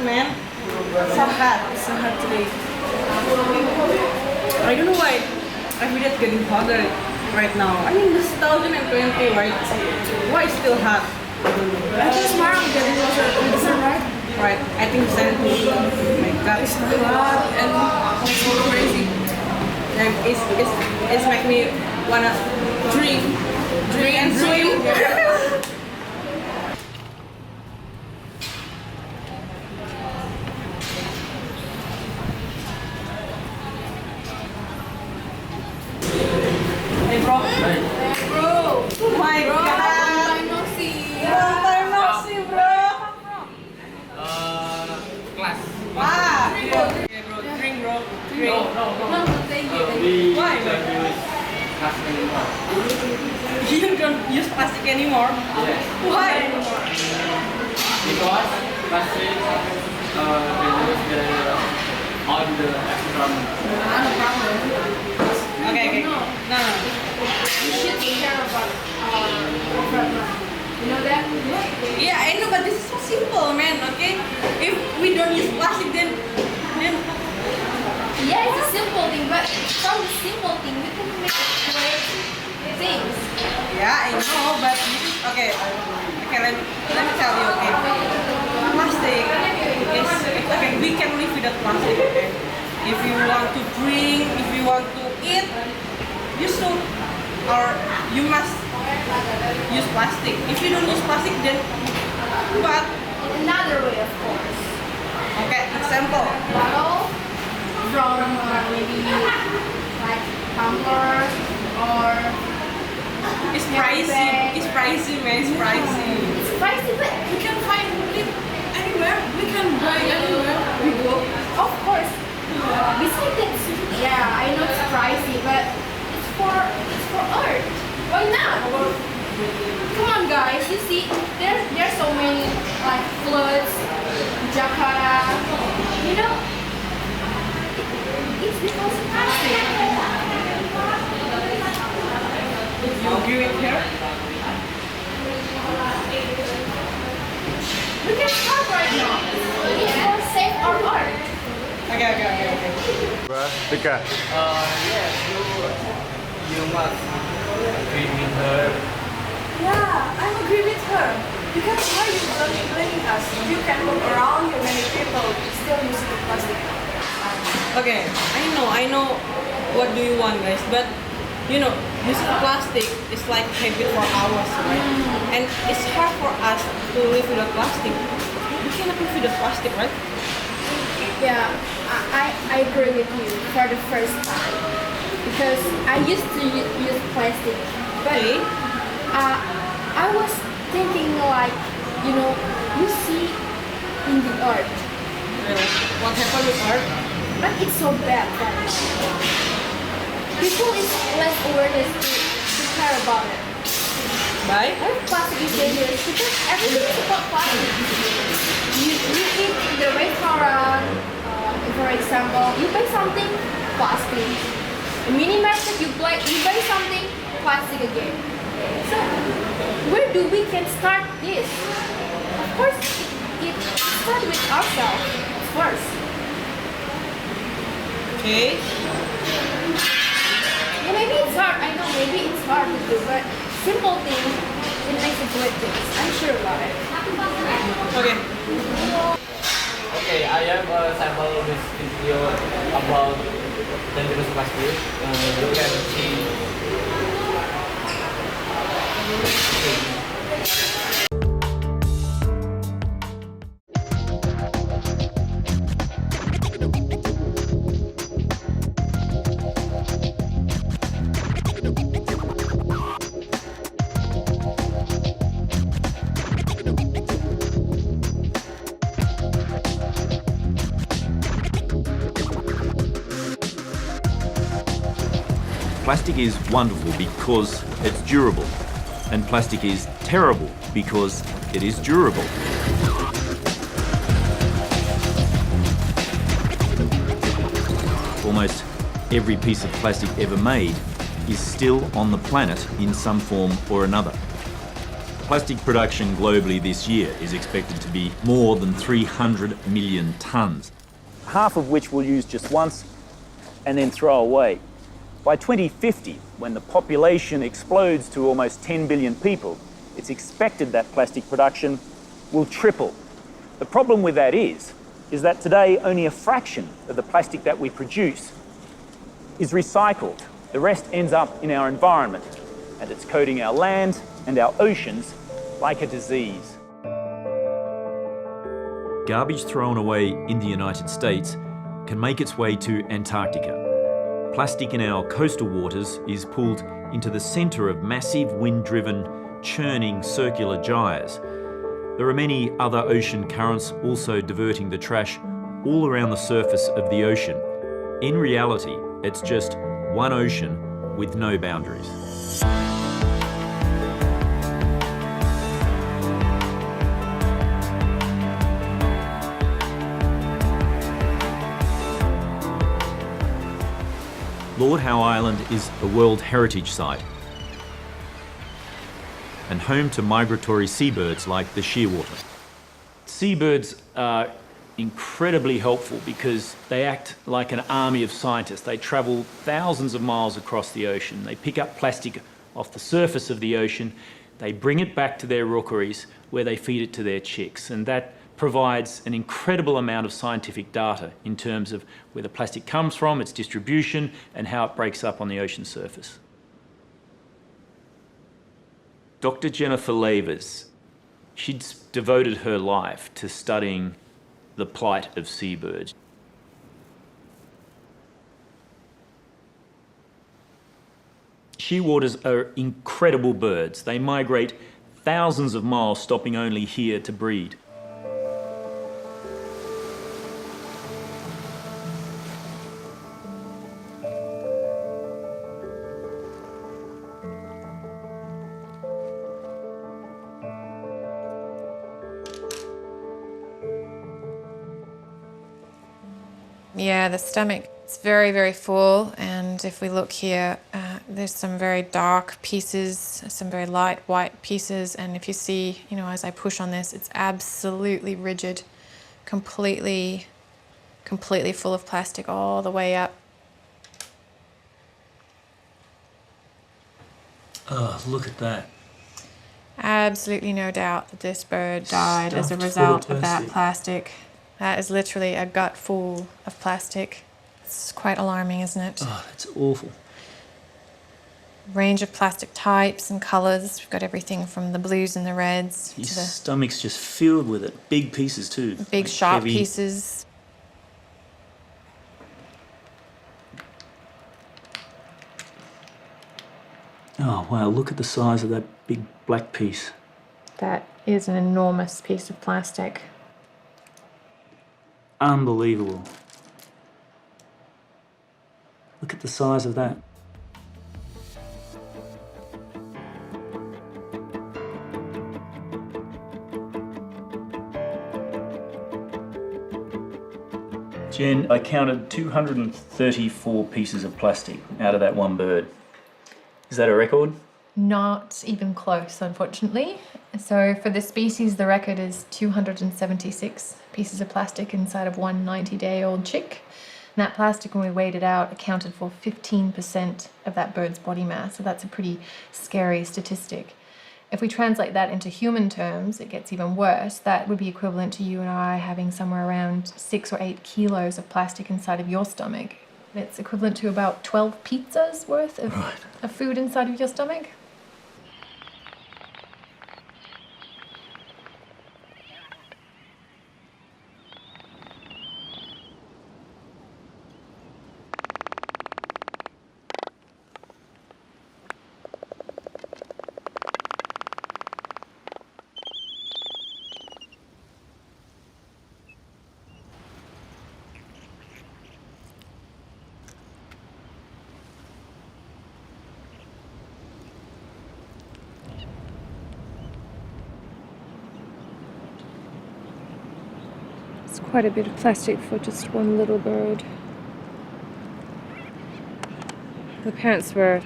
man. So hot. It's so hot today. I don't know why every day it's getting hotter right now. I mean, this is 2020, right? Why it's still hot? I don't know. I think tomorrow we're getting closer to the sun, right? Right, I think 70. Oh my god. It's hot and it's so crazy. And it's make me wanna drink and swim. Hey bro. Bro! Oh my god. I no see. Long time no see, bro. Class. Ah. Okay bro, drink bro. Drink. No, thank you. Why? Don't use class anymore. You don't use plastic anymore? Yes. Why? Because plastic reduce on the environment. No problem. Okay. No. No. You should care about environment. You know that? Yeah, I know, but this is so simple, man. Okay, if we don't use plastic, then Yeah, it's a simple thing, but from the simple thing, we can make great things. yeah, I know, but this is okay. Let me tell you. Okay, plastic is okay. We can live without plastic. Okay, if you want to drink, if you want to eat, you should or you must use plastic. If you don't use plastic, then what? In another way, of course. Okay, example. Bottle from maybe like tumbler or It's pricey. It's pricey, man. It's pricey. it's pricey, but we can find it anywhere. We can buy anywhere we go. Of course. Besides that, yeah, I know it's pricey, but it's for art. Why not? Come on, guys. You see, there's so many like clothes, jacket. You know, it's because of plastic. You agree with her? We can start right now. It's for save our art. Okay. Tika. Yes, you must agree with her. Yeah, I agree with her. Because why you blaming us? You can look around you, many people still using the plastic. Okay, I know what do you want, guys, but you know, using plastic is like habit for hours, right? And it's hard for us to live without plastic. We cannot live without plastic, right? Yeah, I agree with you for the first time because I used to use plastic, but Okay. I was thinking like, you know, you see in the earth, Really? What happened with art? but it's so bad right now. People is less awareness to care about it. Why? Why plastic is dangerous? Because everything is about plastic. You eat in the restaurant, for example, you buy something, plastic. The mini market, you buy something, plastic again. So, where do we can start this? Of course, it starts with ourselves first. Okay. Yeah, maybe it's hard. I know maybe it's hard to do, but simple things, it makes a great things. I'm sure about it. Okay. Okay, I have a sample this video about dangerous plastic. You can see. Plastic is wonderful because it's durable, and plastic is terrible because it is durable. Almost every piece of plastic ever made is still on the planet in some form or another. Plastic production globally this year is expected to be more than 300 million tonnes. Half of which we'll use just once and then throw away. By 2050, when the population explodes to almost 10 billion people, it's expected that plastic production will triple. The problem with that is that today only a fraction of the plastic that we produce is recycled. The rest ends up in our environment, and it's coating our land and our oceans like a disease. Garbage thrown away in the United States can make its way to Antarctica. Plastic in our coastal waters is pulled into the centre of massive wind-driven, churning circular gyres. There are many other ocean currents also diverting the trash all around the surface of the ocean. In reality, it's just one ocean with no boundaries. Lord Howe Island is a World Heritage Site and home to migratory seabirds like the shearwater. Seabirds are incredibly helpful because they act like an army of scientists. They travel thousands of miles across the ocean. They pick up plastic off the surface of the ocean. They bring it back to their rookeries where they feed it to their chicks. And that provides an incredible amount of scientific data in terms of where the plastic comes from, its distribution, and how it breaks up on the ocean surface. Dr. Jennifer Lavers, she'd devoted her life to studying the plight of seabirds. Shearwaters are incredible birds. They migrate thousands of miles, stopping only here to breed. Yeah, the stomach is very, very full, and if we look here, there's some very dark pieces, some very light white pieces, and if you see, as I push on this, it's absolutely rigid, completely full of plastic all the way up. Oh, look at that. Absolutely no doubt that this bird died as a result of that plastic. That is literally a gut full of plastic. It's quite alarming, isn't it? Oh, that's awful. Range of plastic types and colours. We've got everything from the blues and the reds His to the stomach's just filled with it. Big pieces too. big Like sharp heavy. pieces. Oh wow, look at the size of that big black piece. That is an enormous piece of plastic. Unbelievable. Look at the size of that. Jen, I counted 234 pieces of plastic out of that one bird. Is that a record? Not even close, unfortunately. So for this species, the record is 276 pieces of plastic inside of one 90-day-old chick. And that plastic, when we weighed it out, accounted for 15% of that bird's body mass. So that's a pretty scary statistic. If we translate that into human terms, it gets even worse. That would be equivalent to you and I having somewhere around 6 or 8 kilos of plastic inside of your stomach. It's equivalent to about 12 pizzas worth of food inside of your stomach. It's quite a bit of plastic for just one little bird. The parents were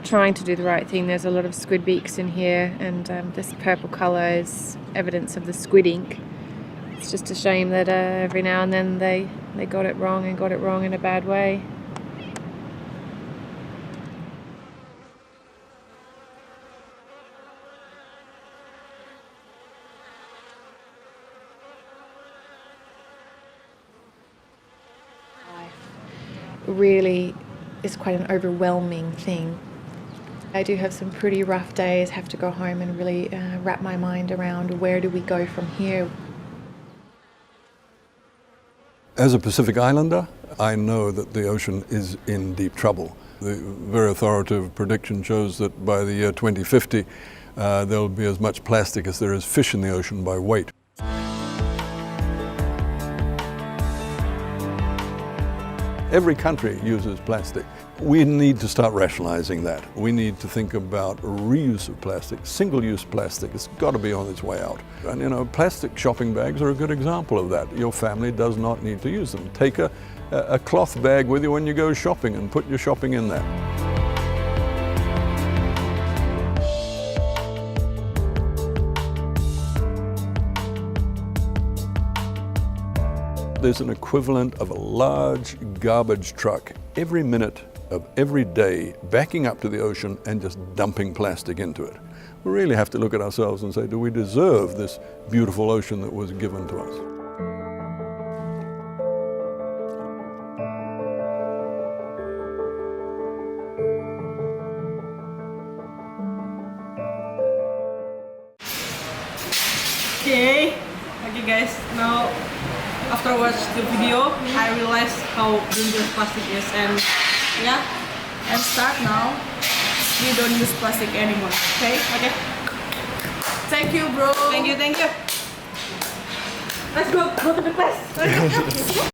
trying to do the right thing. There's a lot of squid beaks in here, and this purple colour is evidence of the squid ink. It's just a shame that every now and then they got it wrong and got it wrong in a bad way. Really is quite an overwhelming thing. I do have some pretty rough days, have to go home and really wrap my mind around where do we go from here. As a Pacific Islander, I know that the ocean is in deep trouble. The very authoritative prediction shows that by the year 2050, there'll be as much plastic as there is fish in the ocean by weight. Every country uses plastic. We need to start rationalizing that. We need to think about reuse of plastic, single-use plastic. It's got to be on its way out. And you know, plastic shopping bags are a good example of that. Your family does not need to use them. Take a cloth bag with you when you go shopping and put your shopping in there. There's an equivalent of a large garbage truck every minute of every day backing up to the ocean and just dumping plastic into it. We really have to look at ourselves and say, do we deserve this beautiful ocean that was given to us? Okay guys, now after I watched the video, I realized how dangerous plastic is, and yeah, And start now, we don't use plastic anymore. Okay? okay. Thank you, bro. Thank you. Let's go to the class.